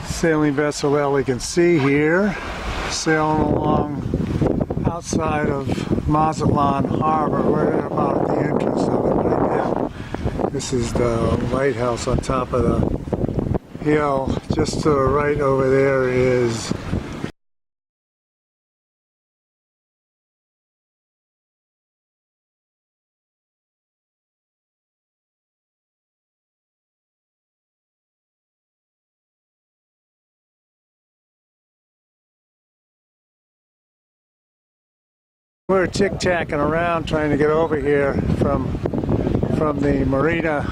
Sailing vessel L you can see here, sailing along outside of Mazatlan Harbor. We're at about the entrance of it right now. This is the lighthouse on top of the hill. Just to the right over there is we're tic-tacking around trying to get over here from the marina,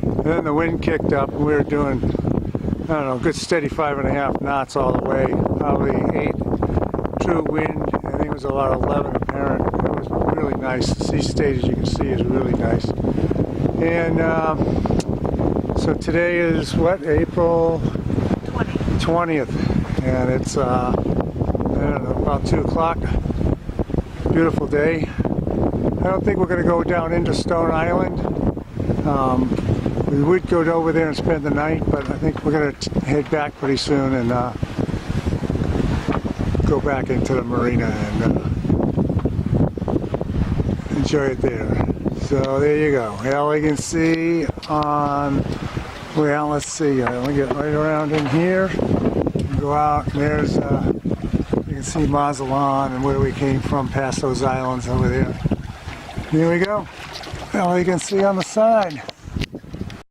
and then the wind kicked up and we were doing, I don't know, good steady 5.5 knots all the way, probably 8 true wind. I think it was about 11 apparent. It was really nice. The sea state, as you can see, is really nice. And so today is what, April 20th, and it's I don't know, about 2 o'clock. Beautiful day. I don't think we're going to go down into Stone Island. We would go over there and spend the night, but I think we're going to head back pretty soon and go back into the marina and enjoy it there. So there you go. Well, you can see on, well, let's see. Let me get right around in here and go out. And there's you can see Mazatlan and where we came from, past those islands over there. Here we go. Well, you can see on the side.